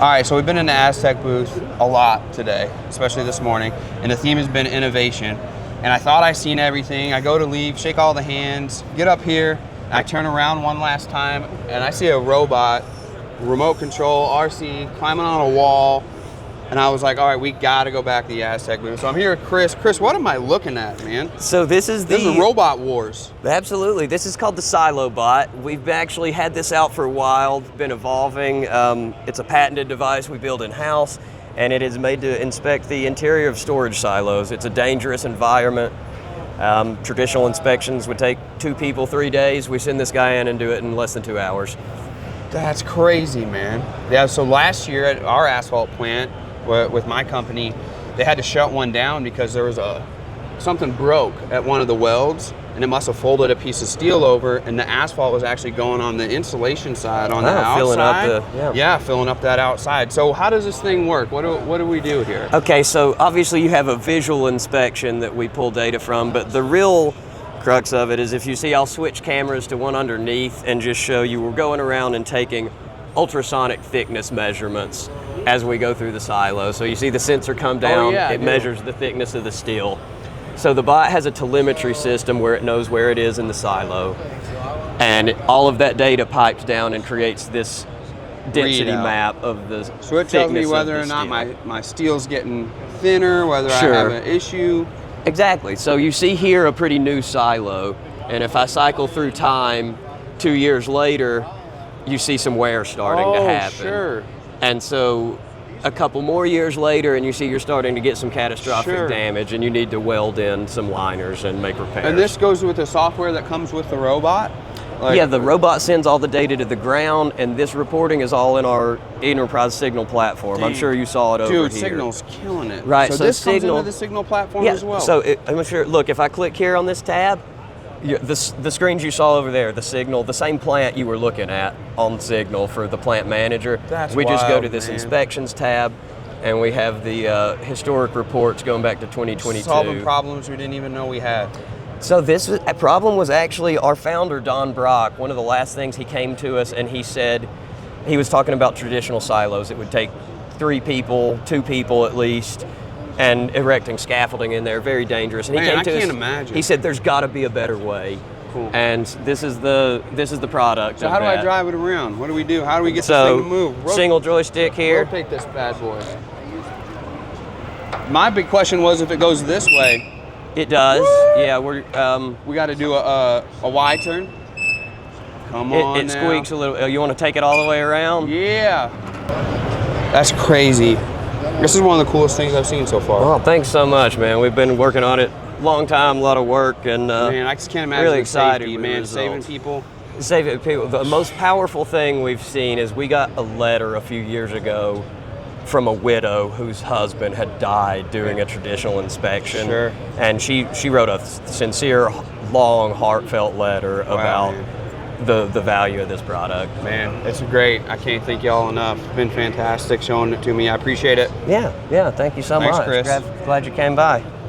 All right, so we've been in the ASTEC booth a lot today, especially this morning, and the theme has been innovation. And I thought I seen everything. I go to leave, shake all the hands, get up here, I turn around one last time, and I see a robot, remote control, RC, climbing on a wall. And I was like, all right, we gotta go back to the ASTEC booth. So I'm here with Chris. Chris, what am I looking at, man? So this is Robot Wars. Absolutely. This is called the SiloBot. We've actually had this out for a while, been evolving. It's a patented device we build in-house, and it is made to inspect the interior of storage silos. It's a dangerous environment. Traditional inspections would take 2 people 3 days. We send this guy in and do it in less than 2 hours. That's crazy, man. Yeah, so last year at our asphalt plant, with my company, they had to shut one down because there was something broke at one of the welds, and it must have folded a piece of steel over, and the asphalt was actually going on the insulation side on the outside. Filling up that outside. So how does this thing work? What do we do here? Okay, so obviously you have a visual inspection that we pull data from, but the real crux of it is, if you see, I'll switch cameras to one underneath and just show you we're going around and taking ultrasonic thickness measurements as we go through the silo. So you see the sensor come down, it measures the thickness of the steel. So the bot has a telemetry system where it knows where it is in the silo, and all of that data pipes down and creates this density map of the thickness. So it tells me whether or not my steel's getting thinner, whether I have an issue. Exactly. So you see here a pretty new silo, and if I cycle through time 2 years later, you see some wear starting to happen. Sure. And so a couple more years later, and you see you're starting to get some catastrophic damage, and you need to weld in some liners and make repairs. And this goes with the software that comes with the robot? Yeah, the robot sends all the data to the ground, and this reporting is all in our enterprise Signal platform. I'm sure you saw it over here. Dude, Signal's killing it. Right, so this comes into the Signal platform as well? So I'm sure, look, if I click here on this tab, the screens you saw over there, the Signal, the same plant you were looking at on Signal for the plant manager. We just go to this inspections tab, and we have the historic reports going back to 2022. Solving problems we didn't even know we had. So this problem was actually our founder, Don Brock. One of the last things he came to us and he said, he was talking about traditional silos. It would take 3 people, 2 people at least, and erecting scaffolding in there, very dangerous. And he came to us, imagine. He said, there's got to be a better way. Cool. And this is the product. So how do I drive it around? What do we do? How do we get this thing to move? Single joystick here. Rotate this bad boy. My big question was if it goes this way. It does. Woo! Yeah, we got to do a Y turn. Come on. It squeaks a little. You want to take it all the way around? Yeah. That's crazy. This is one of the coolest things I've seen so far. Well, thanks so much, man. We've been working on it a long time, a lot of work, and man, I just can't imagine really excited, safety, man, saving people. Saving people. The most powerful thing we've seen is we got a letter a few years ago from a widow whose husband had died doing a traditional inspection. Sure. And she wrote a sincere, long, heartfelt letter about the value of this product. Man, it's great. I can't thank y'all enough. It's been fantastic showing it to me. I appreciate it. Yeah, thank you so much. Chris. Glad you came by.